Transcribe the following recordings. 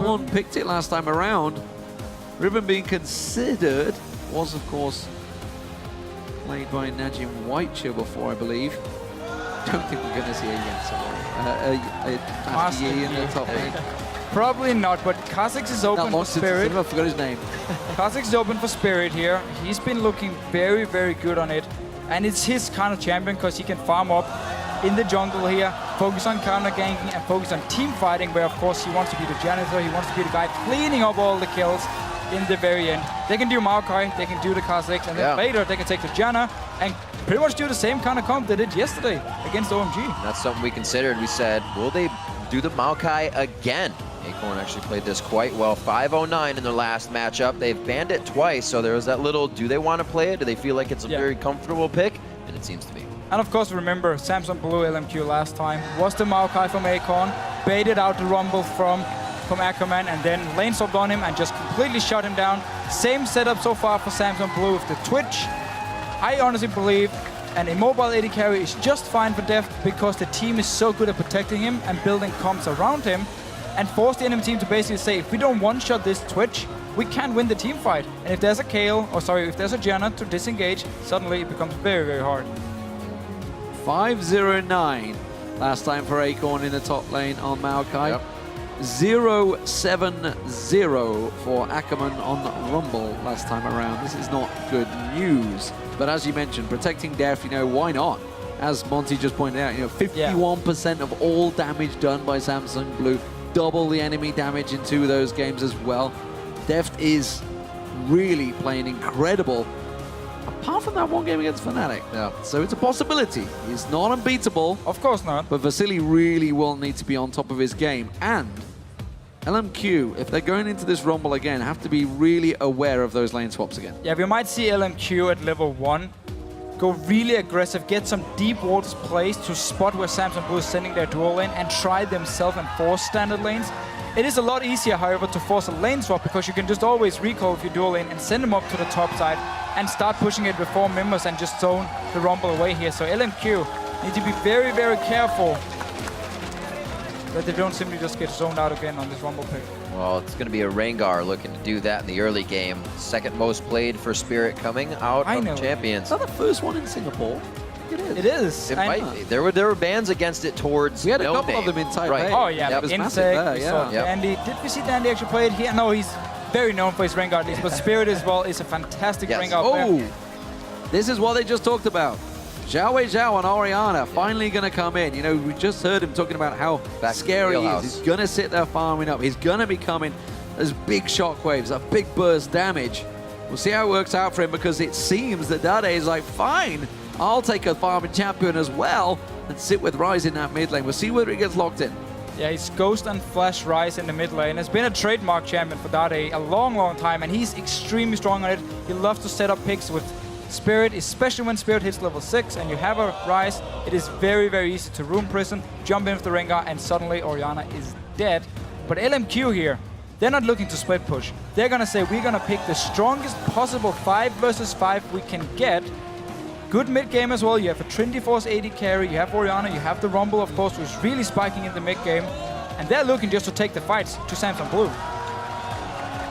Acorn picked it last time around. Ribbon being considered was, of course, played by Najin Whitechill before, I believe. Don't think we're going to see a Yensa in the top lane. Probably not, but Kha'Zix is open for Spirit. I forgot his name. Kha'Zix is open for Spirit here. He's been looking very, very good on it. And it's his kind of champion because he can farm up in the jungle here, focus on counter ganking and focus on team fighting, where of course he wants to be the janitor, he wants to be the guy cleaning up all the kills in the very end. They can do Maokai, they can do the Kha'Zix, and then later they can take the Janna and pretty much do the same kind of comp they did yesterday against OMG. And that's something we considered. We said, will they do the Maokai again? Acorn actually played this quite well. 509 in their last matchup. They've banned it twice, so there was that little, do they want to play it? Do they feel like it's a very comfortable pick? And it seems to be. And of course, remember, Samsung Blue LMQ last time was the Maokai from Acorn, baited out the Rumble from Ackerman, and then lane swapped on him and just completely shut him down. Same setup so far for Samsung Blue with the Twitch. I honestly believe an immobile AD carry is just fine for Deft because the team is so good at protecting him and building comps around him, and force the enemy team to basically say, if we don't one-shot this Twitch, we can't win the team fight. And if there's a Kayle, or sorry, if there's a Janna to disengage, suddenly it becomes very, very hard. 509 last time for Acorn in the top lane on Maokai. 0-7-0 for Ackerman on Rumble last time around. This is not good news. But as you mentioned, protecting Deft, why not? As Monty just pointed out, 51% of all damage done by Samsung Blue, double the enemy damage in 2 of those games as well. Deft is really playing incredible, apart from that one game against Fnatic. So it's a possibility. He's not unbeatable. Of course not. But Vasily really will need to be on top of his game. And LMQ, if they're going into this Rumble again, have to be really aware of those lane swaps again. Yeah, we might see LMQ at level 1 go really aggressive, get some deep walls placed to spot where Samsung Blue is sending their dual lane and try themselves and force standard lanes. It is a lot easier, however, to force a lane swap because you can just always recall with your dual lane and send them up to the top side and start pushing it with 4 members and just zone the Rumble away here. So LMQ need to be very, very careful that they don't simply just get zoned out again on this Rumble pick. Well, it's going to be a Rengar looking to do that in the early game. Second most played for Spirit coming out of Champions. Is that the first one in Singapore? It is. It might be. There were bans against it towards We had a couple of them in Taipei. Right. Oh yeah, That was inSec, massive we saw Dandy. Did we see Dandy actually play it here? No, he's very known for his Rengar at least, but Spirit as well is a fantastic Rengar player. This is what they just talked about. Zhao Weizhao and Orianna finally going to come in. We just heard him talking about how scary he is. He's going to sit there farming up. He's going to be coming. There's big shockwaves, that big burst damage. We'll see how it works out for him because it seems that Dade is like, fine, I'll take a farming champion as well and sit with Ryze in that mid lane. We'll see whether he gets locked in. Yeah, he's Ghost and Flash Ryze in the mid lane. Has been a trademark champion for Dade a long, long time, and he's extremely strong on it. He loves to set up picks with Spirit, especially when Spirit hits level 6 and you have a Ryze. It is very, very easy to room prison, jump in with the Rengar, and suddenly Orianna is dead. But LMQ here, they're not looking to split push. They're gonna say, we're gonna pick the strongest possible 5 versus 5 we can get. Good mid game as well. You have a Trinity Force AD carry, you have Orianna, you have the Rumble, of course, who's really spiking in the mid game. And they're looking just to take the fights to Samsung Blue.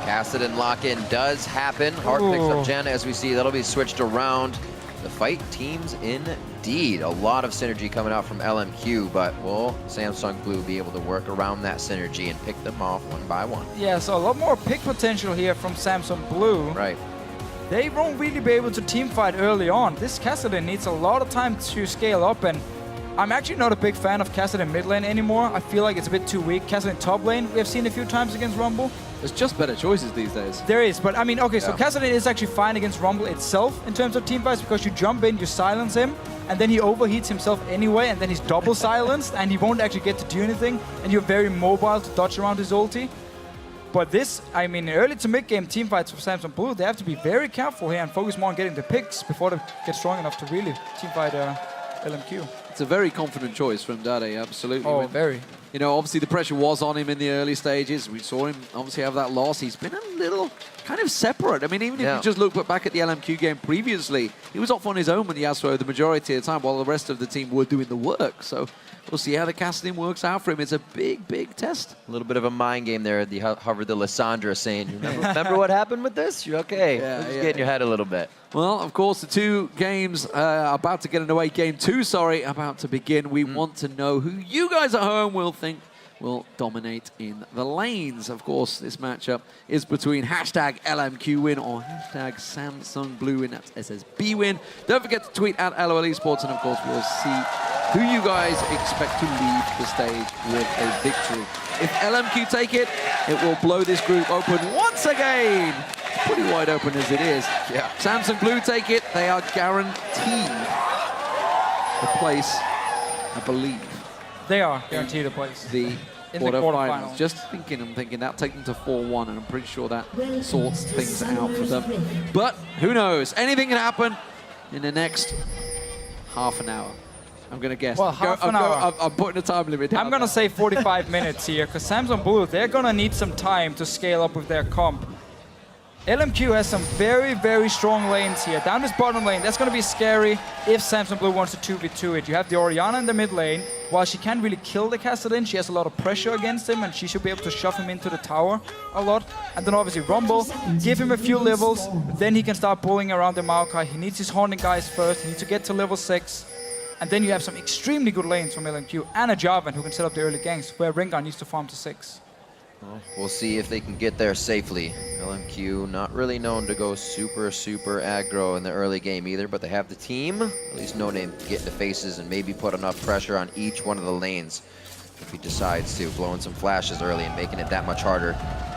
Kassadin lock-in does happen. Hart picks up Janna as we see. That'll be switched around. The fight teams indeed. A lot of synergy coming out from LMQ, but will Samsung Blue be able to work around that synergy and pick them off one by one? Yeah, so a lot more pick potential here from Samsung Blue. Right. They won't really be able to team fight early on. This Kassadin needs a lot of time to scale up, and I'm actually not a big fan of Kassadin mid lane anymore. I feel like it's a bit too weak. Kassadin top lane, we have seen a few times against Rumble. There's just better choices these days. There is, but I mean, okay, so Kassadin is actually fine against Rumble itself in terms of team fights because you jump in, you silence him, and then he overheats himself anyway, and then he's double silenced, and he won't actually get to do anything, and you're very mobile to dodge around his ulti. But this, I mean, early to mid-game team fights for Samsung Blue, they have to be very careful here and focus more on getting the picks before they get strong enough to really team fight LMQ. It's a very confident choice from Dade, absolutely. Oh, very. Obviously the pressure was on him in the early stages. We saw him obviously have that loss. He's been a little kind of separate. I mean, even if you just look back at the LMQ game previously, he was off on his own with Yasuo the majority of the time while the rest of the team were doing the work. So we'll see how the casting works out for him. It's a big, big test. A little bit of a mind game there. The hover the Lissandra saying, remember what happened with this? You're okay. Yeah, Just get in your head a little bit. Well, of course, the two games about to get underway. Game 2, about to begin. We want to know who you guys at home will think will dominate in the lanes. Of course, this matchup is between hashtag LMQ win or hashtag Samsung Blue win. That's SSB win. Don't forget to tweet at LOL eSports, and of course, we'll see who you guys expect to leave the stage with a victory. If LMQ take it, it will blow this group open once again. It's pretty wide open as it is. Yeah. Samsung Blue take it, they are guaranteed the place, I believe. They are guaranteed a place. In the quarterfinals. Just thinking, I'm thinking that'll take them to 4-1, and I'm pretty sure that sorts things out for them. But who knows? Anything can happen in the next half an hour. I'm going to guess. Well, half an hour. I'm putting a time limit down. I'm going to say 45 minutes here, because Samsung Blue, they're going to need some time to scale up with their comp. LMQ has some very, very strong lanes here. Down this bottom lane, that's going to be scary if Samsung Blue wants to 2v2 it. You have the Orianna in the mid lane. While she can't really kill the Kassadin, she has a lot of pressure against him, and she should be able to shove him into the tower a lot. And then obviously Rumble, give him a few levels, then he can start bullying around the Maokai. He needs his Haunting guys first, he needs to get to level 6. And then you have some extremely good lanes from LMQ and a Jarvan who can set up the early ganks, where Rengar needs to farm to 6. Well, we'll see if they can get there safely. LMQ not really known to go super aggro in the early game either, but they have the team, at least No Name, to get into faces and maybe put enough pressure on each one of the lanes if he decides to, blowing some flashes early and making it that much harder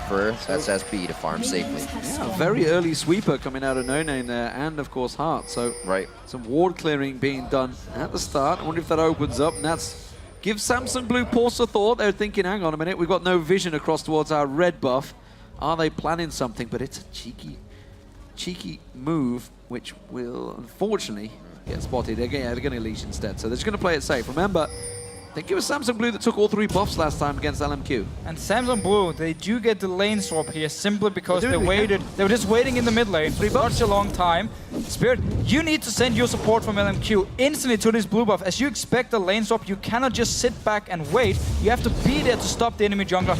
for SSB to farm safely. Yeah, very early sweeper coming out of No Name there, and of course Heart. So some ward clearing being done at the start. I wonder if that opens up, and that's gives Samsung Blue pause for thought. They're thinking, hang on a minute, we've got no vision across towards our red buff. Are they planning something? But it's a cheeky move, which will unfortunately get spotted. They're going to leash instead, so they're just going to play it safe. Remember, I think it was Samsung Blue that took all 3 buffs last time against LMQ. And Samsung Blue, they do get the lane swap here simply because they waited. They were just waiting in the mid lane for such a long time. Spirit, you need to send your support from LMQ instantly to this blue buff. As you expect the lane swap, you cannot just sit back and wait. You have to be there to stop the enemy jungler.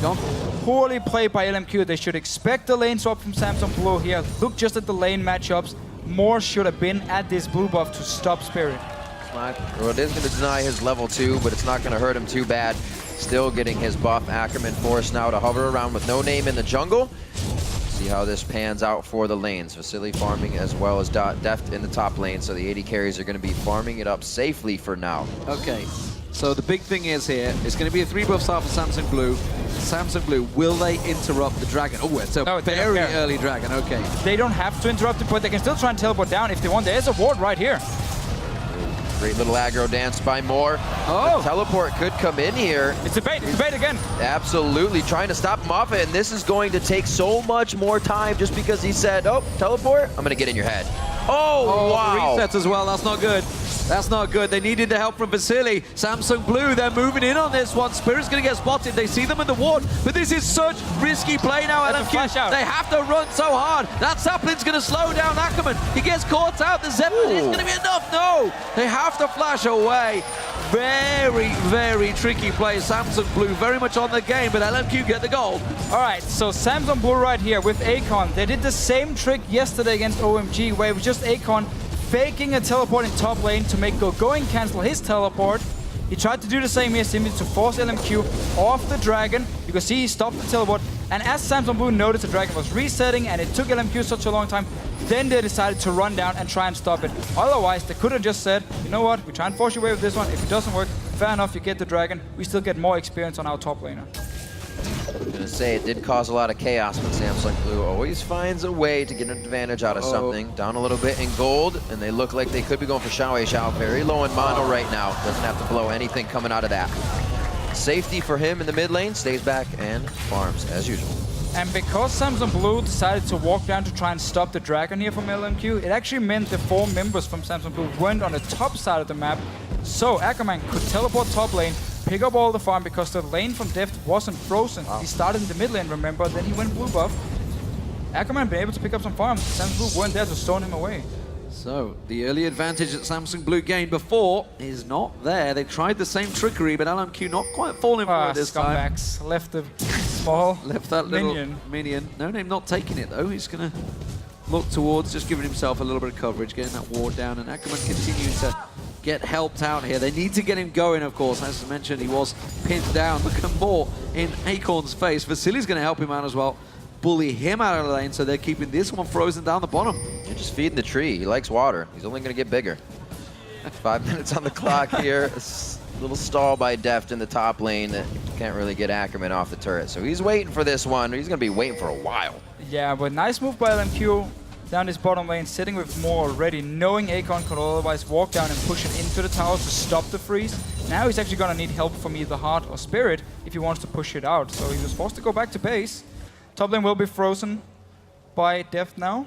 Poorly played by LMQ. They should expect the lane swap from Samsung Blue here. Look just at the lane matchups. More should have been at this blue buff to stop Spirit. Well, it is going to deny his level 2, but it's not going to hurt him too bad. Still getting his buff. Ackerman forced now to hover around with No Name in the jungle. See how this pans out for the lanes. Vasily farming as well as Deft in the top lane, so the AD carries are going to be farming it up safely for now. Okay, so the big thing is here, it's going to be a 3 buff start for Samsung Blue. Samsung Blue, will they interrupt the dragon? Oh, it's a very early dragon, okay. They don't have to interrupt it, but they can still try and teleport down if they want. There's a ward right here. Great little aggro dance by Moore. Oh! The teleport could come in here. It's a bait again. Absolutely, trying to stop him off it, and this is going to take so much more time just because he said, oh, teleport, I'm gonna get in your head. Oh, wow. Resets as well, that's not good. That's not good. They needed the help from Vasily. Samsung Blue, they're moving in on this one. Spirit's going to get spotted. They see them in the ward, but this is such risky play now. LMQ, they have to run so hard. That Saplin's going to slow down Ackerman. He gets caught out. The Zeppelin is going to be enough. No, they have to flash away. Very tricky play. Samsung Blue very much on the game, but LMQ get the goal. All right, so Samsung Blue right here with Acorn. They did the same trick yesterday against OMG, where it was just Acorn faking a teleport in top lane to make Ggoong cancel his teleport. He tried to do the same here, simply to force LMQ off the dragon. You can see he stopped the teleport. And as Samsung Blue noticed the dragon was resetting and it took LMQ such a long time, then they decided to run down and try and stop it. Otherwise, they could have just said, you know what, we try and force your way with this one. If it doesn't work, fair enough, you get the dragon. We still get more experience on our top laner. I'm gonna say it did cause a lot of chaos, but Samsung Blue always finds a way to get an advantage out of something. Down a little bit in gold, and they look like they could be going for Xiao Xiao. Very low in mono right now. Doesn't have to blow anything coming out of that. Safety for him in the mid lane, stays back and farms as usual. And because Samsung Blue decided to walk down to try and stop the dragon here from LMQ, it actually meant the 4 members from Samsung Blue weren't on the top side of the map. So Ackerman could teleport top lane, pick up all the farm because the lane from Deft wasn't frozen. He started in the mid lane, remember, then he went blue buff. Acorn been able to pick up some farms. Samsung Blue weren't there to stone him away. So, the early advantage that Samsung Blue gained before is not there. They tried the same trickery, but LMQ not quite falling for it this time. Scumbags left the small Left that little minion. No Name not taking it though. He's going to look towards just giving himself a little bit of coverage, getting that ward down, and Acorn continuing to get helped out here. They need to get him going, of course. As I mentioned, he was pinned down. Look at more in Acorn's face. Vasili's going to help him out as well. Bully him out of the lane, so they're keeping this one frozen down the bottom. You're just feeding the tree. He likes water. He's only going to get bigger. 5 minutes on the clock here. A little stall by Deft in the top lane that can't really get Ackerman off the turret. So he's waiting for this one. He's going to be waiting for a while. Yeah, but nice move by LMQ down this bottom lane, sitting with more already, knowing Acorn could otherwise walk down and push it into the towers to stop the freeze. Now he's actually going to need help from either Heart or Spirit if he wants to push it out. So he was forced to go back to base. Top lane will be frozen by Deft now.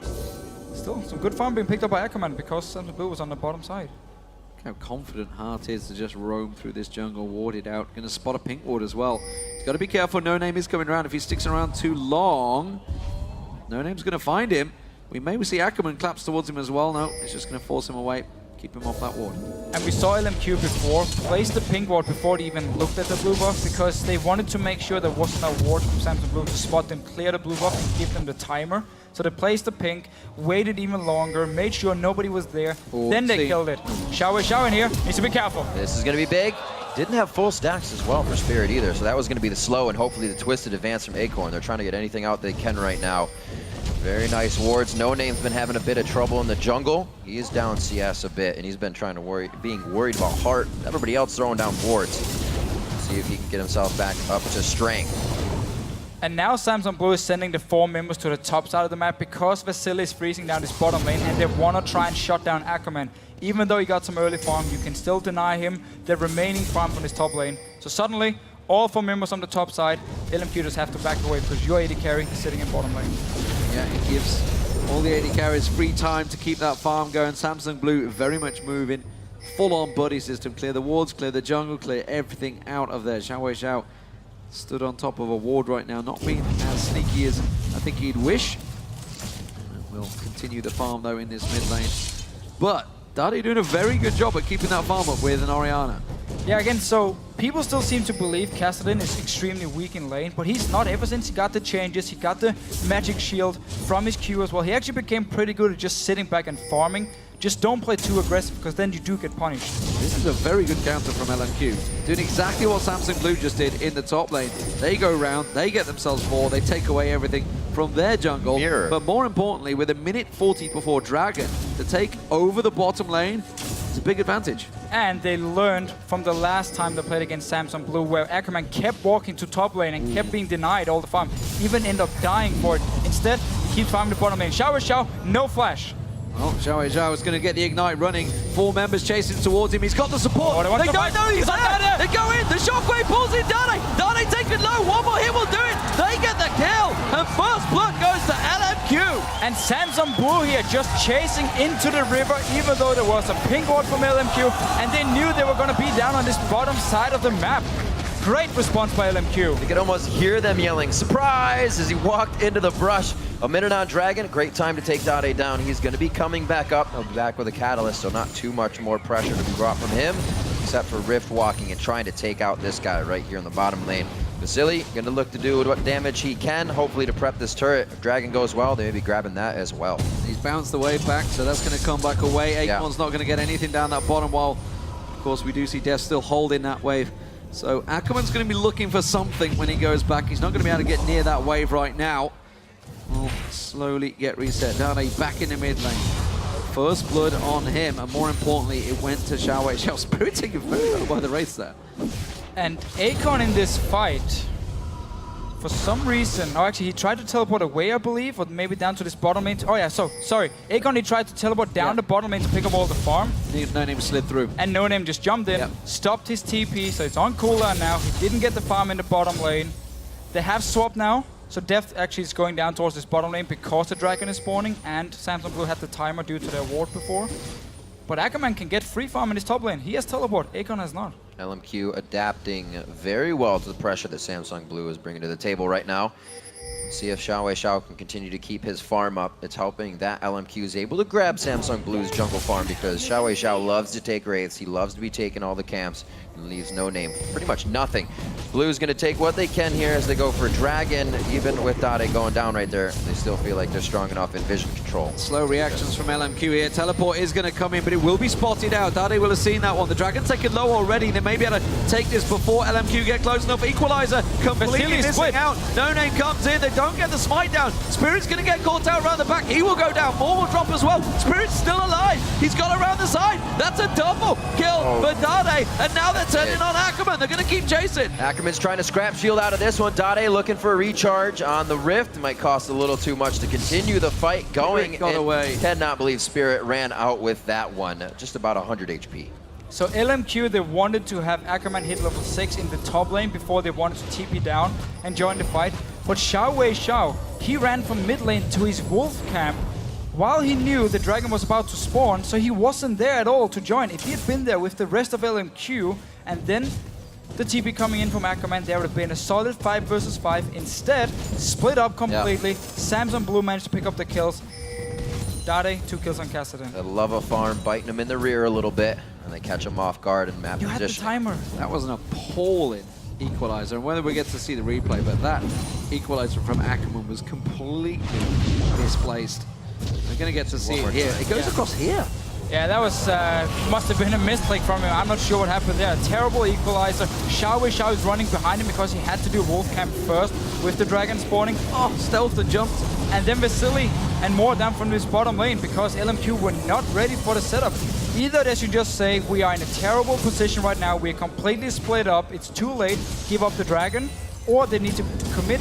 Still, some good farm being picked up by Ackerman because Samsung Blue was on the bottom side. How confident Heart is to just roam through this jungle, warded out. Going to spot a pink ward as well. He's got to be careful. No Name is coming around. If he sticks around too long, No Name's going to find him. We may see Ackerman claps towards him as well. No, it's just going to force him away. Keep him off that ward. And we saw LMQ before place the pink ward before they even looked at the blue buff because they wanted to make sure there wasn't a ward from Samsung Blue to spot them, clear the blue buff and give them the timer. So they placed the pink, waited even longer, made sure nobody was there, then they killed it. Shower in here, needs to be careful. This is going to be big. Didn't have full stacks as well for Spirit either, so that was going to be the slow and hopefully the twisted advance from Acorn. They're trying to get anything out they can right now. Very nice wards. No Name's been having a bit of trouble in the jungle. He is down CS a bit, and he's been trying to being worried about Heart. Everybody else throwing down wards. See if he can get himself back up to strength. And now Samsung Blue is sending the 4 members to the top side of the map because Vasily is freezing down this bottom lane, and they want to try and shut down Ackerman. Even though he got some early farm, you can still deny him the remaining farm from his top lane. So suddenly, all 4 members on the top side, LMQ just have to back away because your AD carry is sitting in bottom lane. Yeah, it gives all the AD carriers free time to keep that farm going. Samsung Blue very much moving. Full-on buddy system. Clear the wards, clear the jungle, clear everything out of there. Xiao stood on top of a ward right now, not being as sneaky as I think he'd wish. And we'll continue the farm though in this mid lane. But Dade doing a very good job at keeping that farm up with an Orianna. Yeah, again, so people still seem to believe Kassadin is extremely weak in lane, but he's not. Ever since he got the changes, he got the magic shield from his Q as well. He actually became pretty good at just sitting back and farming. Just don't play too aggressive, because then you do get punished. This is a very good counter from LMQ. Doing exactly what Samsung Blue just did in the top lane. They go round, they get themselves 4, they take away everything from their jungle. Mirror. But more importantly, with a minute 40 before Dragon, to take over the bottom lane, it's a big advantage. And they learned from the last time they played against Samsung Blue, where Ackerman kept walking to top lane and kept being denied all the farm. Even ended up dying for it. Instead, he keeps farming the bottom lane. Xiao, no flash. Well, Xiao is going to get the Ignite running. 4 members chasing towards him. He's got the support. Oh, they don't know he's there. They go in. The shockwave pulls in Dade. Dade takes it low. One more hit will do it. They get the kill. And first blood goes to LMQ. And Samsung Blue here just chasing into the river, even though there was a pink ward from LMQ. And they knew they were going to be down on this bottom side of the map. Great response by LMQ. You could almost hear them yelling, "Surprise!" as he walked into the brush. A minute on Dragon, great time to take Dade down. He's going to be coming back up. He'll be back with a catalyst, so not too much more pressure to be brought from him, except for Rift walking and trying to take out this guy right here in the bottom lane. Vasily going to look to do what damage he can, hopefully to prep this turret. If Dragon goes well, they may be grabbing that as well. He's bounced the wave back, so that's going to come back away. Acorn's not going to get anything down that bottom, while, of course, we do see Deft still holding that wave. So Ackerman's going to be looking for something when he goes back. He's not going to be able to get near that wave right now. We'll slowly get reset. Dade back in the mid lane. First blood on him, and more importantly, it went to Xiao. Spirit taking very well by the race there. And Acorn in this fight, for some reason, oh, actually, he tried to teleport away, I believe, or maybe down to this bottom lane. Oh yeah, so, sorry. Acorn, he tried to teleport down the bottom lane to pick up all the farm. No Name slid through. And No Name just jumped in, stopped his TP, so it's on cooldown now. He didn't get the farm in the bottom lane. They have swapped now, so Deft actually is going down towards this bottom lane because the Dragon is spawning, and Samsung Blue had the timer due to their ward before. But Ackerman can get free farm in his top lane. He has teleport, Acorn has not. LMQ adapting very well to the pressure that Samsung Blue is bringing to the table right now. See if Xiao can continue to keep his farm up. It's helping that LMQ is able to grab Samsung Blue's jungle farm because Xiao loves to take wraiths. He loves to be taking all the camps and leaves no name. Pretty much nothing. Blue's going to take what they can here as they go for Dragon. Even with Dade going down right there, they still feel like they're strong enough in vision control. Slow reactions from LMQ here. Teleport is going to come in, but it will be spotted out. Dade will have seen that one. The Dragon's taken low already. They may be able to take this before LMQ get close enough. Equalizer completely missing out. No name comes in. They don't get the smite down. Spirit's going to get caught out around the back. He will go down. More will drop as well. Spirit's still alive. He's got around the side. That's a double kill for Dade. And now they're turning on Ackerman. They're going to keep chasing. Ackerman's trying to scrap shield out of this one. Dade looking for a recharge on the Rift. Might cost a little too much to continue the fight going. Got away. Cannot believe Spirit ran out with that one. Just about 100 HP. So LMQ, they wanted to have Ackerman hit level 6 in the top lane before they wanted to TP down and join the fight. But Xiao, he ran from mid lane to his wolf camp while he knew the dragon was about to spawn, so he wasn't there at all to join. If he had been there with the rest of LMQ and then the TP coming in from Ackerman, there would have been a solid 5 versus 5. Instead, split up completely. Yep. Samsung Blue managed to pick up the kills. Dade, 2 kills on Kassadin. The Lava farm biting him in the rear a little bit, and they catch him off guard and map you position. Had the timer. That was an appalling equalizer, and whether we get to see the replay, but that equalizer from Ackerman was completely misplaced. We're going to get to see it here. It goes across here. Yeah, that was must have been a misclick from him. I'm not sure what happened there. Terrible equalizer. Xiao is running behind him because he had to do wolf camp first with the dragon spawning. Oh, stealth and jumped. And then Vasily and more down from this bottom lane because LMQ were not ready for the setup. Either they should just say, we are in a terrible position right now, we're completely split up, it's too late, give up the dragon, or they need to commit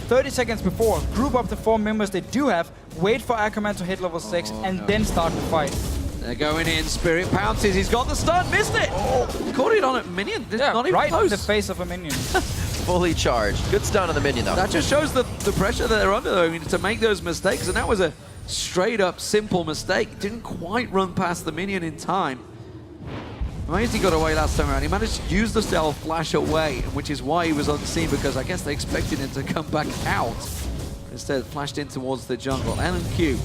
30 seconds before, group up the 4 members they do have, wait for Ackerman to hit level 6, and then start the fight. They're going in, Spirit pounces, he's got the stun, missed it! Oh, caught it on a minion, yeah, not even right close. in the face of a minion. Fully charged. Good stun on the minion though. That just shows the pressure that they're under though, I mean, to make those mistakes, and that was a straight up simple mistake. Didn't quite run past the minion in time. Amazed he got away last time around. He managed to use the stealth flash away, which is why he was unseen, because I guess they expected him to come back out. Instead, flashed in towards the jungle. LMQ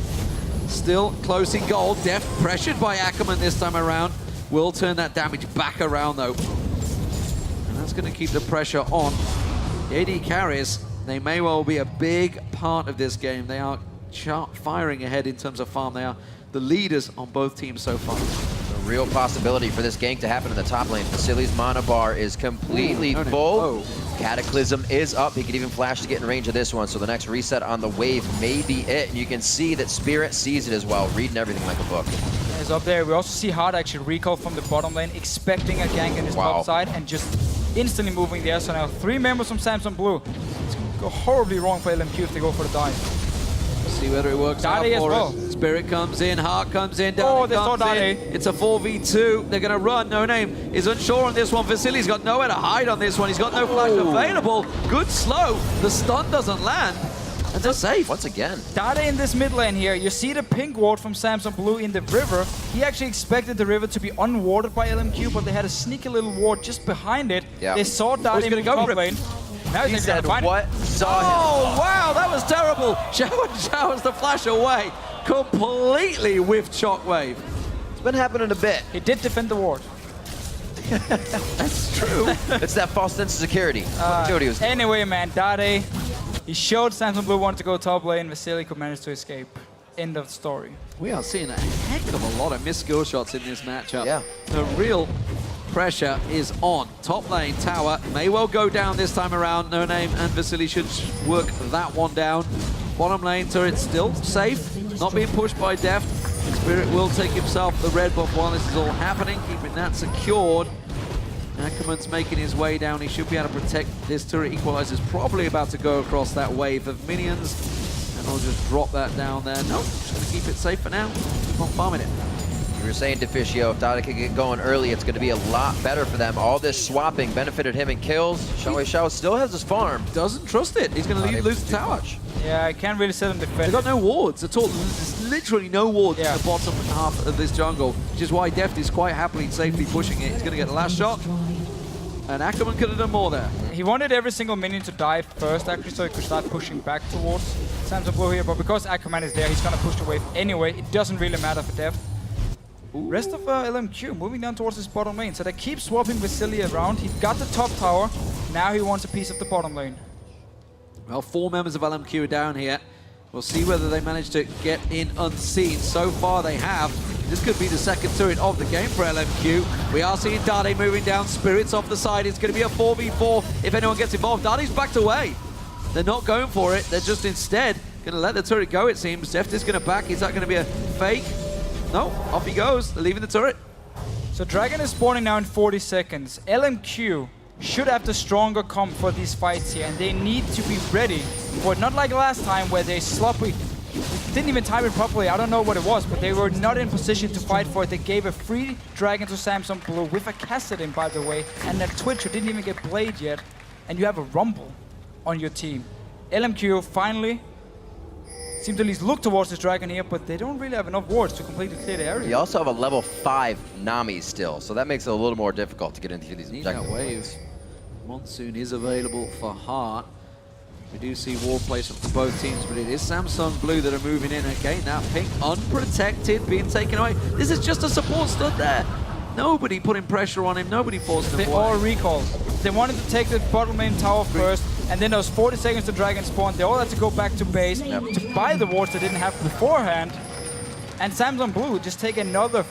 still close in goal. Deft pressured by Ackerman this time around. Will turn that damage back around though. And that's going to keep the pressure on. The AD carries, they may well be a big part of this game. They are firing ahead in terms of farm. They are the leaders on both teams so far. A real possibility for this gank to happen in the top lane. Vasily's mana bar is completely full. Cataclysm is up. He could even flash to get in range of this one. So the next reset on the wave may be it. And you can see that Spirit sees it as well, reading everything like a book. He's up there. We also see Hard actually recall from the bottom lane, expecting a gank in his top side and just instantly moving there. So now 3 members from Samsung Blue. It's going to go horribly wrong for LMQ if they go for the dive. See whether it works out Dade for as us. well. Spirit comes in, Heart comes in, Oh, Dade they saw comes Dade. in. It's a 4v2. They're going to run. No Name is unsure on this one. Vasily's got nowhere to hide on this one. He's got no flash available. Good slow. The stun doesn't land. And they're safe. Once again. Dade in this mid lane here. You see the pink ward from Samsung Blue in the river. He actually expected the river to be unwarded by LMQ, but they had a sneaky little ward just behind it. Yeah. They saw Dade in the top lane. Now He said, what? Saw him. Oh, wow, that was terrible. Showers the flash away. Completely whiffed Shockwave. It's been happening a bit. He did defend the ward. That's true. It's that false sense of security. Anyway, man, Dade, he showed Samsung Blue wanted to go top lane. Vasily could manage to escape. End of the story. We are seeing a heck of a lot of missed skill shots in this matchup. Yeah. The real pressure is on. Top lane tower may well go down this time around. No Name and Vasily should work that one down. Bottom lane turret still safe, not being pushed by Deft. Spirit will take himself the red buff while this is all happening, keeping that secured. Ackerman's making his way down. He should be able to protect this turret. Equalizer's probably about to go across that wave of minions. And I'll just drop that down there. Nope, just going to keep it safe for now. Keep on farming it. You were saying, Deficio, if Dade could get going early, it's going to be a lot better for them. All this swapping benefited him in kills. Xiao still has his farm. Doesn't trust it. He's going to lose the tower. Yeah, I can't really set him defend. They've got no wards at all. There's literally no wards in the bottom half of this jungle, which is why Deft is quite happily, safely pushing it. He's going to get the last shot. And Ackerman could have done more there. He wanted every single minion to die first, actually, so he could start pushing back towards Samsung Blue here. But because Acorn is there, he's going to push the wave anyway. It doesn't really matter for Deft. Rest of LMQ moving down towards his bottom lane. So they keep swapping Vasily around. He got the top tower. Now he wants a piece of the bottom lane. Well, 4 members of LMQ are down here. We'll see whether they manage to get in unseen. So far they have. This could be the second turret of the game for LMQ. We are seeing Dade moving down. Spirits off the side. It's going to be a 4v4 if anyone gets involved. Dade's backed away. They're not going for it. They're just instead going to let the turret go, it seems. Deft is going to back. Is that going to be a fake? No, off he goes. They're leaving the turret. So Dragon is spawning now in 40 seconds. LMQ should have the stronger comp for these fights here, and they need to be ready for it. Not like last time where they sloppy, didn't even time it properly. I don't know what it was, but they were not in position to fight for it. They gave a free Dragon to Samsung Blue with a Kassadin, by the way, and that Twitch who didn't even get played yet, and you have a Rumble on your team. LMQ finally seem to at least look towards this Dragon here, but they don't really have enough wards to completely clear the area. You also have a level 5 Nami still, so that makes it a little more difficult to get into these objectives. Waves. Monsoon is available for Heart. We do see ward placement for both teams, but it is Samsung Blue that are moving in again. That pink unprotected, being taken away. This is just a support stood there. Nobody putting pressure on him, nobody forcing him They away. all recalled. They wanted to take the bottom lane tower first, and then there was 40 seconds to Dragon spawn. They all had to go back to base to buy the wards they didn't have beforehand. And Samsung Blue just take another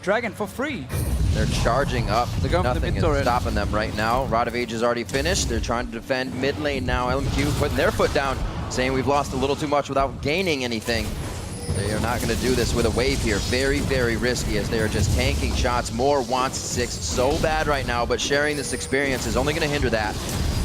Dragon for free. They're charging up. They're going for the Nothing mid is turret. stopping them right now. Rod of Age is already finished. They're trying to defend mid lane now. LMQ putting their foot down, saying we've lost a little too much without gaining anything. They are not going to do this with a wave here. Very, very risky as they are just tanking shots. Moore wants 6 so bad right now, but sharing this experience is only going to hinder that.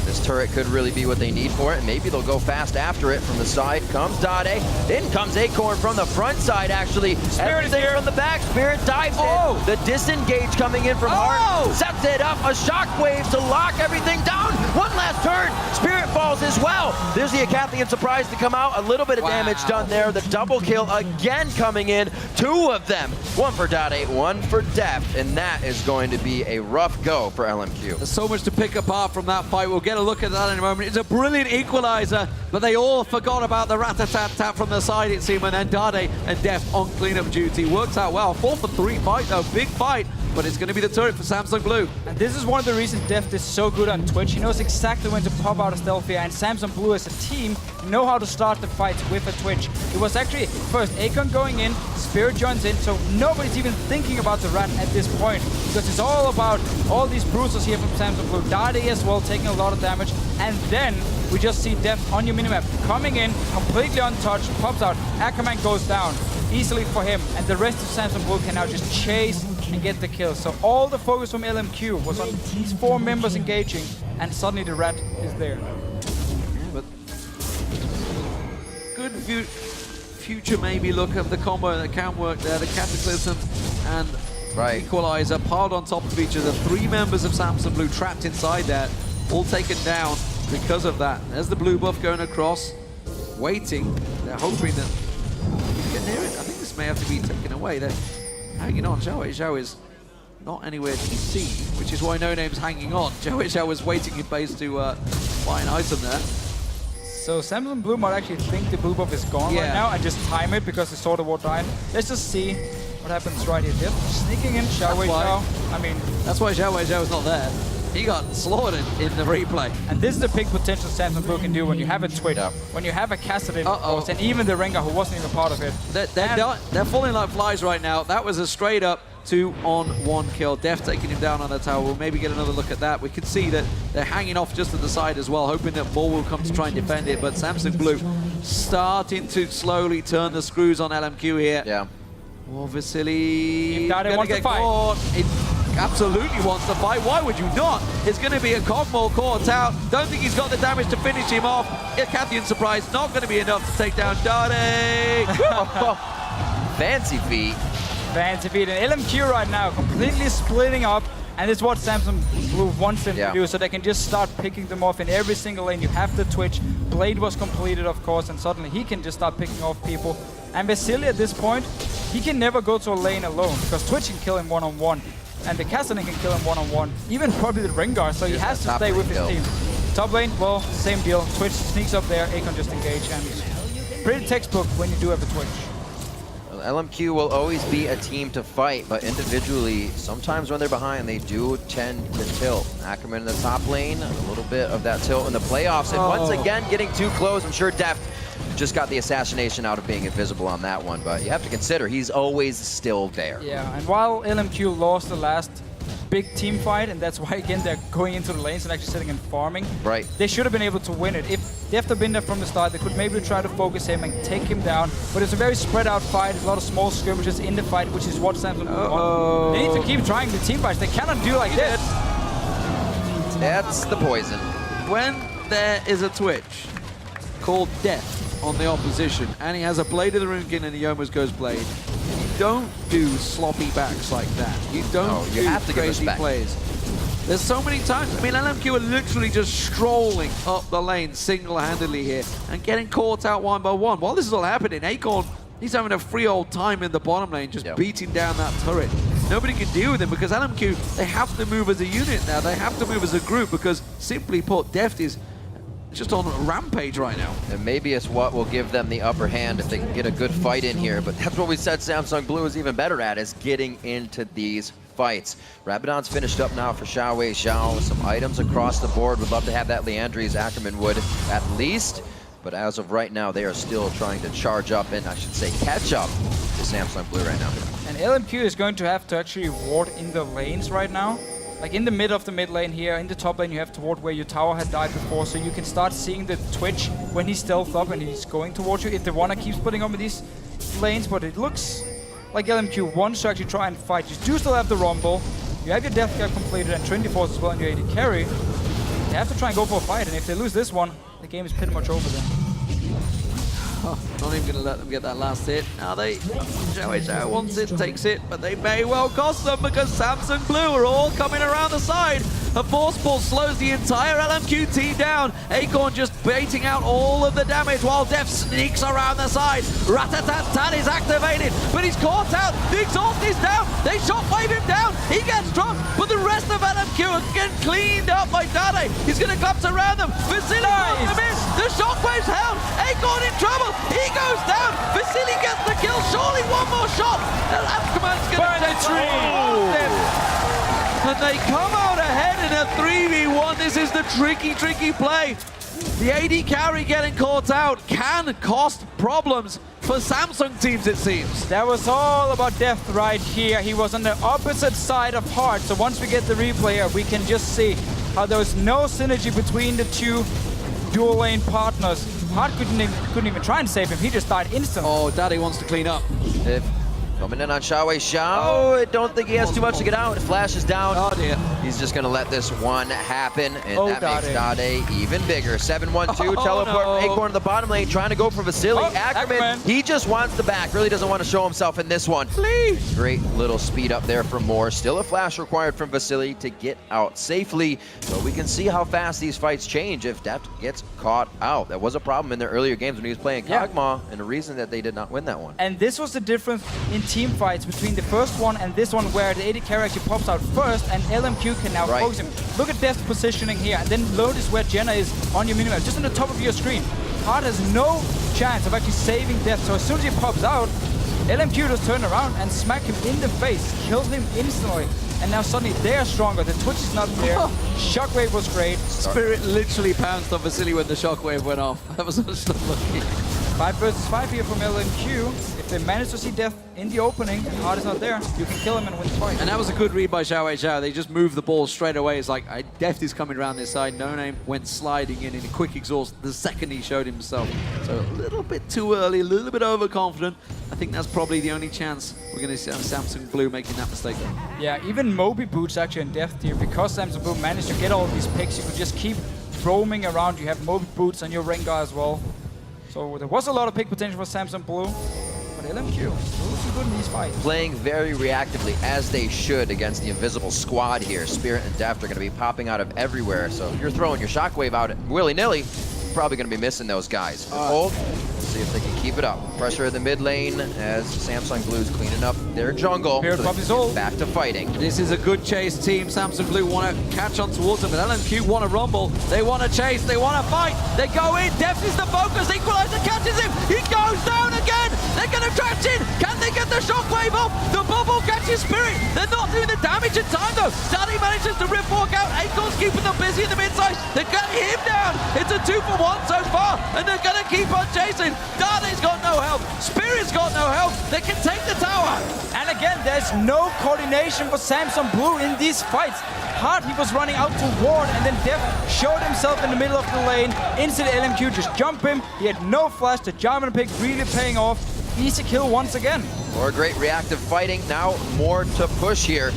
This turret could really be what they need for it, and maybe they'll go fast after it. From the side comes Dade. In comes Acorn from the front side, actually. Spirit is here. From the back. Spirit dives in. The disengage coming in from Heart. Sets it up. A shockwave to lock everything down. One last turn. Spirit falls as well. There's the Acathian surprise to come out. A little bit of damage done there. The double kill again coming in. 2 of them. One for Dade, one for Deft. And that is going to be a rough go for LMQ. There's so much to pick apart from that fight. We'll get a look at that in a moment. It's a brilliant equalizer, but they all forgot about the rat-a-tat-tat from the side, it seemed, and then Dade and Deft on cleanup duty. Works out well. 4 for 3 fight, though. Big fight, but it's going to be the turret for Samsung Blue. And this is one of the reasons Deft is so good on Twitch. He knows exactly when to pop out a stealth here, and Samsung Blue as a team know how to start the fights with a Twitch. It was actually first Acorn going in, Spirit joins in, so nobody's even thinking about the rat at this point, because it's all about all these bruisers here from Samsung Blue. Dade as well taking a lot of damage, and then we just see Deft on your minimap coming in, completely untouched, pops out, Ackerman goes down easily for him, and the rest of Samsung Blue can now just chase and get the kill. So all the focus from LMQ was on these 4 members engaging, and suddenly the rat is there. But good future maybe look of the combo that can work there. The Cataclysm and Equalizer piled on top of each other. 3 members of Samsung Blue trapped inside there, all taken down because of that. There's the blue buff going across, waiting. They're hoping that you get near it. I think this may have to be taken away. They're hanging on. Zhao is not anywhere to be seen, which is why No Name's hanging on. Zhao was waiting in base to buy an item there. So Samsung Blue might actually think the blue buff is gone right now and just time it because they saw the ward die. Let's just see what happens right here. Sneaking in, Zhao. I mean, that's why Zhao is not there. He got slaughtered in the replay. And this is the big potential Samsung Blue can do when you have a Twitch, when you have a Kassadin, of course, and even the Rengar who wasn't even part of it. They're falling like flies right now. That was a straight up 2-on-1 kill. Deft taking him down on the tower. We'll maybe get another look at that. We can see that they're hanging off just at the side as well, hoping that more will come to try and defend it. But Samsung Blue starting to slowly turn the screws on LMQ here. Yeah. Oh, Vasily Dade wants to fight. Caught. It absolutely wants to fight. Why would you not? It's going to be a Cogmore caught out. Don't think he's got the damage to finish him off. Acathian surprise, not going to be enough to take down Dade. Fancy feet. Fancy feet. And LMQ right now completely splitting up. And it's what Samsung Blue wants them to do, so they can just start picking them off in every single lane. You have the Twitch. Blade was completed, of course, and suddenly he can just start picking off people. And Vasily at this point, he can never go to a lane alone, because Twitch can kill him one-on-one, and the Kassadin can kill him one-on-one, even probably the Rengar, so he has to stay with his team. Top lane, well, same deal. Twitch sneaks up there, Acorn just engage, and pretty textbook when you do have a Twitch. LMQ will always be a team to fight, but individually, sometimes when they're behind, they do tend to tilt. Ackerman in the top lane, a little bit of that tilt in the playoffs, and once again, getting too close. I'm sure Deft just got the assassination out of being invisible on that one, but you have to consider he's always still there. Yeah, and while LMQ lost the last big team fight, and that's why again they're going into the lanes and actually sitting and farming. Right. They should have been able to win it. If Deft had been there from the start, they could maybe try to focus him and take him down. But it's a very spread out fight. There's a lot of small skirmishes in the fight, which is what Samsung want. They need to keep trying the team fights. They cannot do like this. That's the poison. When there is a Twitch called Deft on the opposition, and he has a Blade of the Runekin and he almost goes Blade, you don't do sloppy backs like that. You don't you do have to give crazy respect. plays. There's so many times. I mean, LMQ are literally just strolling up the lane single-handedly here and getting caught out one by one. While this is all happening, Acorn, he's having a free old time in the bottom lane, just beating down that turret. Nobody can deal with him because LMQ, they have to move as a unit now. They have to move as a group because, simply put, Deft is just on a rampage right now. And maybe it's what will give them the upper hand if they can get a good fight in here. But that's what we said Samsung Blue is even better at, is getting into these fights. Rabadon's finished up now for Xiaowei Xiao. Some items across the board. Would love to have that Leandri's Ackerman would at least. But as of right now, they are still trying to charge up and, I should say, catch up to Samsung Blue right now. And LMQ is going to have to actually ward in the lanes right now. Like in the mid of the mid lane here, in the top lane you have to ward where your tower had died before, so you can start seeing the Twitch when he's stealthed up and he's going towards you, if the Wanna keeps putting up in these lanes. But it looks like LMQ wants to actually try and fight. You do still have the Rumble, you have your Death Guard completed and Trinity Force as well and your AD carry. They have to try and go for a fight, and if they lose this one, the game is pretty much over then. Oh, not even going to let them get that last hit. Now they, Xiao wants it, takes it, but they may well cost them because Samsung Blue are all coming around the side. A force pull slows the entire LMQ team down. Acorn just baiting out all of the damage while Deft sneaks around the side. Rat-a-tat-tat is activated, but he's caught out. The exhaust is down. They shockwave him down. He gets dropped, but the rest of LMQ are getting cleaned up by Dade. He's going to collapse around them. Vasily goes to miss. The shockwave's held. Acorn in trouble. He goes down. Vasily gets the kill. Surely one more shot. And Ackerman's going to take three. And they come out ahead in a 3v1. This is the tricky play. The AD carry getting caught out can cost problems for Samsung teams, it seems. That was all about Deft right here. He was on the opposite side of Heart. So once we get the replay here, we can just see how there was no synergy between the two dual lane partners. Heart couldn't even try and save him. He just died instantly. Oh, Daddy wants to clean up. Coming in on Xiaowei Xiao. I don't think he has too much to get out. Flash is down. Oh dear. He's just going to let this one happen, and that Dade. makes Dade even bigger. 7-1-2, teleport from Acorn to the bottom lane, trying to go for Vasily. Ackerman, he just wants the back. Really doesn't want to show himself in this one. Please. Great little speed up there for more. Still a flash required from Vasily to get out safely. But we can see how fast these fights change if Deft gets caught out. That was a problem in their earlier games when he was playing Kog'Maw, and a reason that they did not win that one. And this was the difference in team fights between the first one and this one, where the AD carry actually pops out first and LMQ can now focus him. Look at Deft's positioning here, and then notice where Jenna is on your minimap, just on the top of your screen. Heart has no chance of actually saving Deft, so as soon as he pops out, LMQ just turn around and smack him in the face, kills him instantly. And now suddenly they're stronger, the Twitch is not there. Shockwave was great. Spirit literally pounced on Vasily when the shockwave went off. That was just unlucky. 5 versus 5 here from LMQ. If they manage to see Deft in the opening and Heart is not there, you can kill him and win the fight. And that was a good read by Xiaowei Xiao. They just moved the ball straight away. It's like, Deft is coming around this side. No Name went sliding in a quick exhaust the second he showed himself. So a little bit too early, a little bit overconfident. I think that's probably the only chance we're going to see Samsung Blue making that mistake. Yeah, even Moby Boots actually in Deft here, because Samsung Blue managed to get all these picks, you could just keep roaming around. You have Moby Boots on your Rengar as well. So there was a lot of pick potential for Samsung Blue, but LMQ still looking good in these fights. Playing very reactively, as they should, against the invisible squad here. Spirit and Deft are going to be popping out of everywhere, so if you're throwing your shockwave out willy-nilly, probably going to be missing those guys. Hold. See if they can keep it up. Pressure in the mid lane as Samsung Blue's cleaning up their jungle. Spirit So Puppy's ult. back to fighting. This is a good chase team. Samsung Blue want to catch on towards them, but LMQ want to rumble. They want to chase. They want to fight. They go in. Deft is the focus. Equalizer catches him. He goes down again. They're going to trash in. Can they get the shockwave off? The bubble catches Spirit. They're not doing the damage in time though. Dade manages to rip walk out. Acorn's keeping them busy in the mid side. They're getting him down. It's a 2-for-1 so far, and they're going to keep on chasing. Dade's got no help. Spirit's got no help. They can take the tower. And again, there's no coordination for Samsung Blue in these fights. Hard, he was running out to ward, and then Deft showed himself in the middle of the lane. Instant LMQ just jump him. He had no flash. The Jarvan pick really paying off. Easy kill once again. More great reactive fighting. Now more to push here.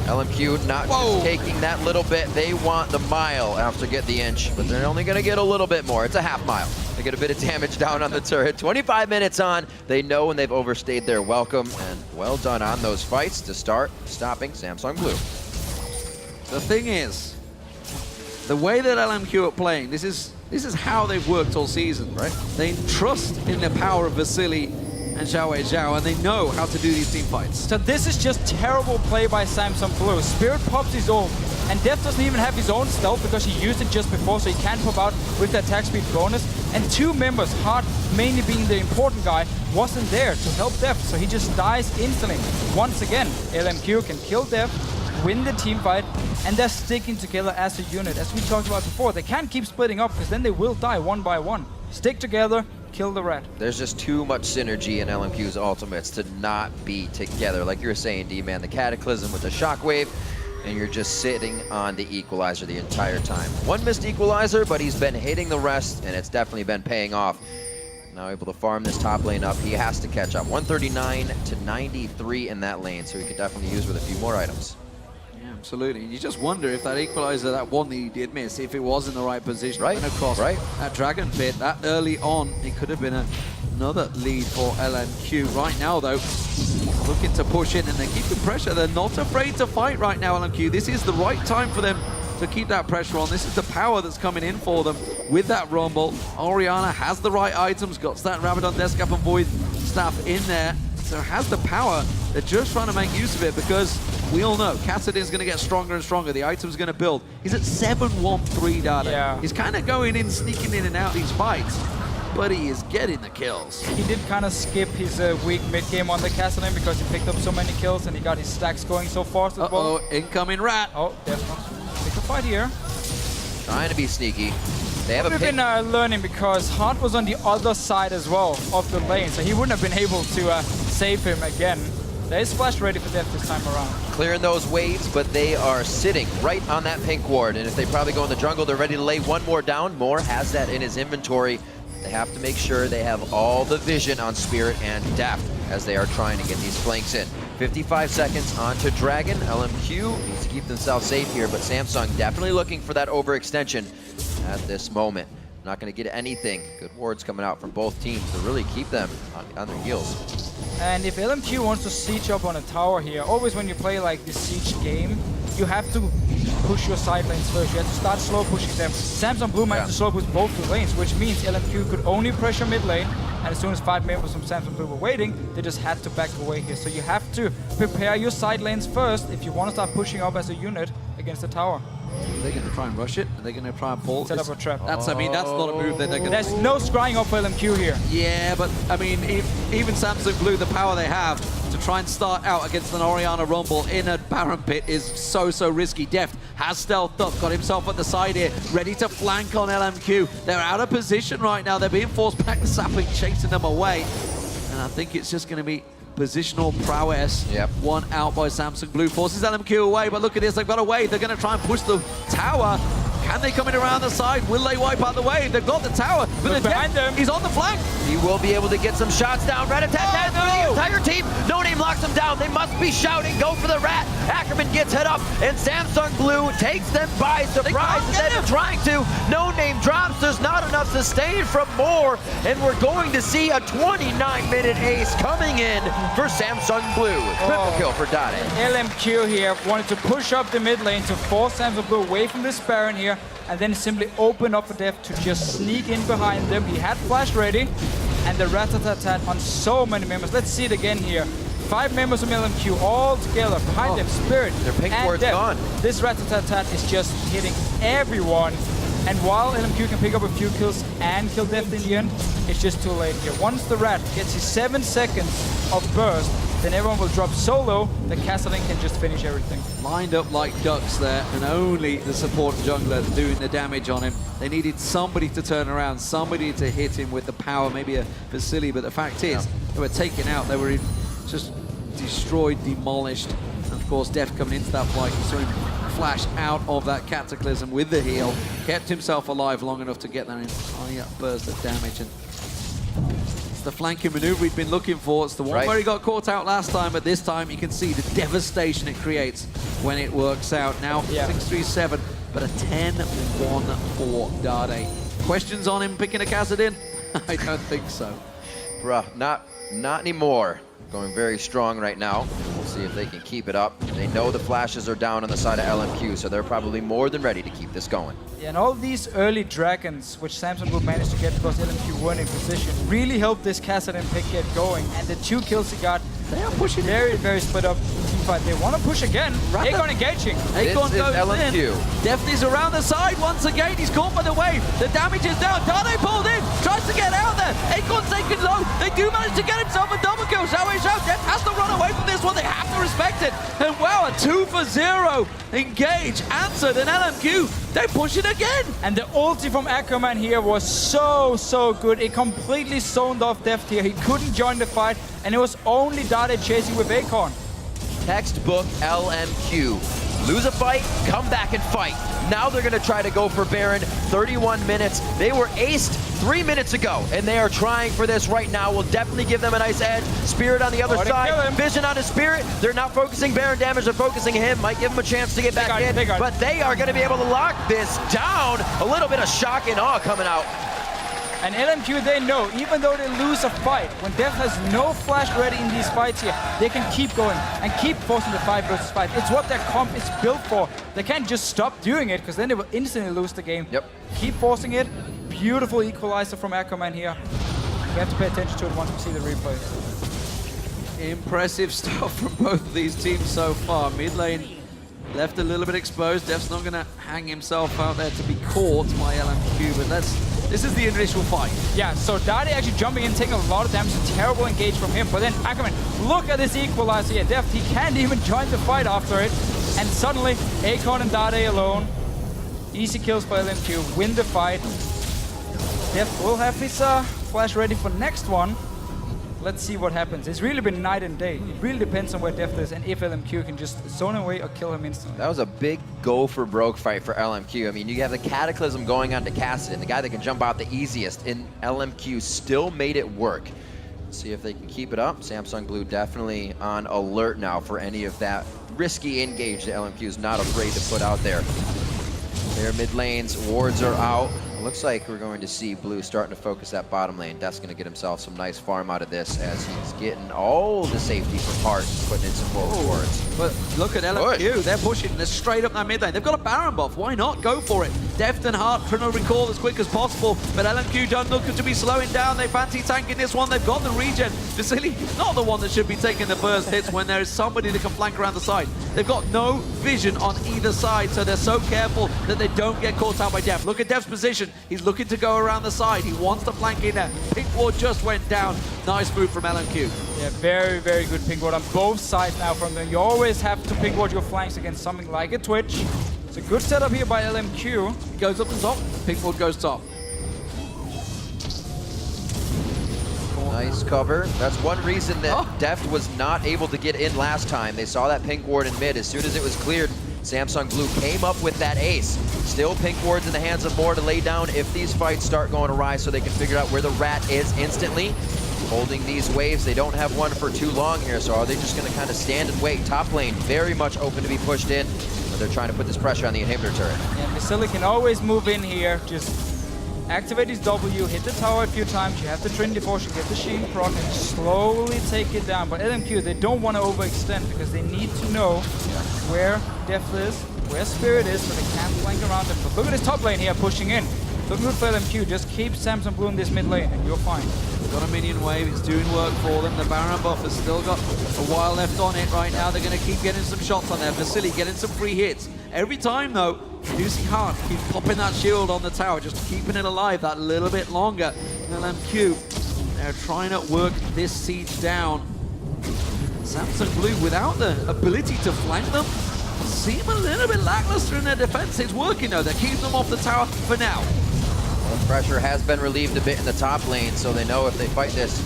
LMQ not just taking that little bit. They want the mile after get the inch, but they're only going to get a little bit more. It's a half mile. They get a bit of damage down on the turret. 25 minutes on. They know when they've overstayed their welcome, and well done on those fights to start stopping Samsung Blue. The thing is, the way that LMQ are playing, this is how they've worked all season, right? They trust in the power of Vasily and Xiao Zhao, and they know how to do these team fights. So this is just terrible play by Samsung Blue. Spirit pops his ult, and Deft doesn't even have his own stealth because he used it just before, so he can't pop out with the attack speed bonus. And two members, Hard mainly being the important guy, wasn't there to help Deft, so he just dies instantly. Once again, LMQ can kill Deft, win the team fight, and they're sticking together as a unit. As we talked about before, they can't keep splitting up because then they will die one by one. Stick together, kill the rat. There's just too much synergy in LMQ's ultimates to not be together. Like you were saying, D-Man, the Cataclysm with the Shockwave, and you're just sitting on the equalizer the entire time. One missed equalizer, but he's been hitting the rest, and it's definitely been paying off. Now able to farm this top lane up. He has to catch up. 139 to 93 in that lane, so he could definitely use with a few more items. Absolutely. You just wonder if that equalizer, that one that he did miss, if it was in the right position. Right, and across that dragon pit, that early on, it could have been another lead for LMQ. Right now, though, looking to push in, and they're keeping pressure. They're not afraid to fight right now, LMQ. This is the right time for them to keep that pressure on. This is the power that's coming in for them with that rumble. Orianna has the right items, got that Rabadon, Deathcap, and Void staff in there, so has the power. They're just trying to make use of it because we all know Kassadin's going to get stronger and stronger. The item's going to build. He's at 7-1-3 Dade. Yeah. He's kind of going in, sneaking in and out these fights, but he is getting the kills. He did kind of skip his weak mid-game on the Kassadin because he picked up so many kills and he got his stacks going so fast as well. Incoming rat. Oh, definitely. Pick a fight here. Trying to be sneaky. They have We've been learning because Hart was on the other side as well of the lane, so he wouldn't have been able to save him again. There is flash ready for Deft this time around. Clearing those waves, but they are sitting right on that pink ward. And if they probably go in the jungle, they're ready to lay one more down. Moore has that in his inventory. They have to make sure they have all the vision on Spirit and Deft as they are trying to get these flanks in. 55 seconds onto Dragon. LMQ needs to keep themselves safe here, but Samsung definitely looking for that overextension at this moment. Not going to get anything. Good wards coming out from both teams to really keep them on their heels. And if LMQ wants to siege up on a tower here, always when you play like this siege game, you have to push your side lanes first. You have to start slow pushing them. Samsung Blue managed to slow push both the lanes, which means LMQ could only pressure mid lane, and as soon as 5 members from Samsung Blue were waiting, they just had to back away here. So you have to prepare your side lanes first if you want to start pushing up as a unit against the tower. They're going to try and rush it. Are they going to try and pull? Set up a trap. That's, I mean, that's not a move that they're going to... There's no scrying up for LMQ here. Yeah, but, I mean, even Samsung Blue, the power they have to try and start out against an Orianna Rumble in a Baron Pit is so risky. Deft has stealthed up, got himself at the side here, ready to flank on LMQ. They're out of position right now. They're being forced back. The sapling chasing them away. And I think it's just going to be positional prowess. Yep. One out by Samsung Blue. Forces LMQ away, but look at this. They've got a wave. They're going to try and push the tower. Can they come in around the side? Will they wipe out the wave? They've got the tower, but the behind them. He's on the flank. He will be able to get some shots down. Rat-a-tat-tat through the entire team. No Name locks him down. They must be shouting, go for the rat. Ackerman gets hit up, and Samsung Blue takes them by surprise instead of trying to. No Name drops. There's not enough sustain from Moore, and we're going to see a 29-minute ace coming in for Samsung Blue. Triple kill for Dade. LMQ here wanted to push up the mid lane to force Samsung Blue away from this Baron here. and then simply open up for Deft to just sneak in behind them. He had flash ready, and the rat-a-tat-tat on so many members. Let's see it again here. 5 members of LMQ all together behind them. Spirit Their pink and ward's Deft. gone. This rat-a-tat-tat is just hitting everyone. And while LMQ can pick up a few kills and kill Deft in the end, it's just too late here. Once the rat gets his 7 seconds of burst, then everyone will drop solo. The Castling can just finish everything. Lined up like ducks there, and only the support jungler doing the damage on him. They needed somebody to turn around, somebody to hit him with the power, maybe a Vasily, but the fact is, they were taken out. They were just destroyed, demolished. And of course, Deft coming into that fight, you saw him flash out of that Cataclysm with the heal, kept himself alive long enough to get that entire burst of damage. And it's the flanking maneuver we've been looking for. It's the one where he got caught out last time, but this time you can see the devastation it creates when it works out. Now 6-3-7, but a 10-1 for Dade. Questions on him picking a Kassadin? I don't think so. Bruh, not anymore. Going very strong right now. We'll see if they can keep it up. They know the flashes are down on the side of LMQ, so they're probably more than ready to keep this going. Yeah, and all these early dragons, which Samsung would manage to get because LMQ weren't in position, really helped this Kassadin pick get going. And the 2 kills he got, they are pushing very, very split up team fight. They want to push again. Acorn engaging. Acorn this is goes LMQ. in. Deft is around the side once again. He's caught by the wave. The damage is down. Dade pulled in. Tries to get out there. Acorn's taken low. They do manage to get himself a double kill. Deft has to run away from this one. They have to respect it. And wow, a 2-for-0 engage answered. And LMQ, they push it again. And the ulti from Ackerman here was so good. It completely zoned off Deft here. He couldn't join the fight, and it was only Dade chasing with Acorn. Textbook LMQ. Lose a fight, come back and fight. Now they're gonna try to go for Baron. 31 minutes. They were aced 3 minutes ago, and they are trying for this right now. We'll definitely give them a nice edge. Spirit on the other side. Vision on his Spirit. They're not focusing Baron damage, they're focusing him. Might give him a chance to get back in, but they are gonna be able to lock this down. A little bit of shock and awe coming out. And LMQ, they know, even though they lose a fight, when Deft has no flash ready in these fights here, they can keep going and keep forcing the 5 versus 5. It's what their comp is built for. They can't just stop doing it, because then they will instantly lose the game. Yep. Keep forcing it. Beautiful equalizer from Ackerman here. We have to pay attention to it once we see the replay. Impressive stuff from both of these teams so far. Mid lane left a little bit exposed. Deft's not going to hang himself out there to be caught by LMQ, but this is the initial fight. Yeah, so Dade actually jumping in, taking a lot of damage, a terrible engage from him. But then Ackerman, look at this equalizer here. Deft, he can't even join the fight after it. And suddenly, Acorn and Dade alone. Easy kills for LMQ, win the fight. Deft will have his flash ready for next one. Let's see what happens. It's really been night and day. It really depends on where Deft is and if LMQ can just zone away or kill him instantly. That was a big go for broke fight for LMQ. I mean, you have the Cataclysm going on to Kassadin, the guy that can jump out the easiest, and LMQ still made it work. Let's see if they can keep it up. Samsung Blue definitely on alert now for any of that risky engage that LMQ is not afraid to put out there. Their mid lanes, wards are out. Looks like we're going to see Blue starting to focus that bottom lane. Deft's going to get himself some nice farm out of this as he's getting all the safety from Heart, putting in some more wards. But look at LMQ, they're pushing, they're straight up that mid lane. They've got a Baron buff, why not? Go for it. Deft and Heart trying to recall as quick as possible, but LMQ don't look to be slowing down. They fancy tanking this one, they've got the regen. Vasily, not the one that should be taking the burst hits when there is somebody that can flank around the side. They've got no vision on either side, so they're so careful that they don't get caught out by Deft. Look at Deft's position. He's looking to go around the side. He wants to flank in there. Pink ward just went down. Nice move from LMQ. Yeah, very, very good pink ward on both sides now from them. You always have to pink ward your flanks against something like a Twitch. It's a good setup here by LMQ. He goes up the top. Pink ward goes top. Nice cover. That's one reason that Deft was not able to get in last time. They saw that pink ward in mid. As soon as it was cleared, Samsung Blue came up with that ace. Still pink wards in the hands of Moore to lay down if these fights start going awry so they can figure out where the rat is instantly. Holding these waves, they don't have one for too long here, so are they just going to kind of stand and wait? Top lane very much open to be pushed in, but they're trying to put this pressure on the inhibitor turret. Yeah, Vasily can always move in here, just activate his W, hit the tower a few times, you have the Trinity Potion, get the Sheen proc, and slowly take it down. But LMQ, they don't want to overextend because they need to know where Deft is. where Spirit is, so they can't flank around him. But look at his top lane here pushing in. Looking good for LMQ. Just keep Samson Blue in this mid lane and you're fine. Got a minion wave, it's doing work for them. The Baron buff has still got a while left on it right now. They're going to keep getting some shots on there. Vasily getting some free hits. Every time though, you see Hart keep popping that shield on the tower, just keeping it alive that little bit longer. LMQ, they're trying to work this siege down. Samson Blue, without the ability to flank them, seem a little bit lackluster in their defense. It's working though, they're keeping them off the tower for now. Well, pressure has been relieved a bit in the top lane, so they know if they fight this,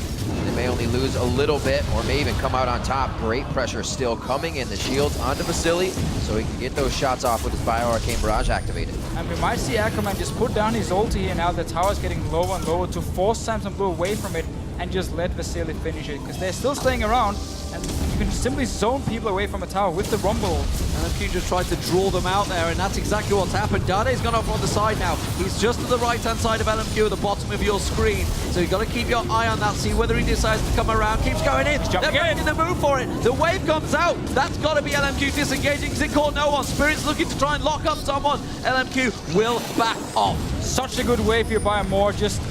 they may only lose a little bit or may even come out on top. Great pressure still coming in. The shields onto Vasily, so he can get those shots off with his Bio-Arcane Barrage activated. And we might see Acorn just put down his ulti here now. The tower's getting lower and lower to force Samson Blue away from it and just let Vasily finish it, because they're still staying around and you can simply zone people away from a tower with the Rumble. LMQ just tried to draw them out there, and that's exactly what's happened. Dade's gone off on the side now. He's just to the right-hand side of LMQ at the bottom of your screen. So you've got to keep your eye on that, see whether he decides to come around. Keeps going in. They're making the move for it. The wave comes out. That's got to be LMQ disengaging because it caught no one. Spirit's looking to try and lock up someone. LMQ will back off. Such a good wave here by Moore. Just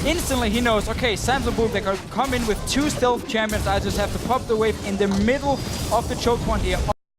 instantly he knows, okay, Samson Blue, they can come in with 2 stealth champions. I just have to pop the wave in the middle of the choke point here.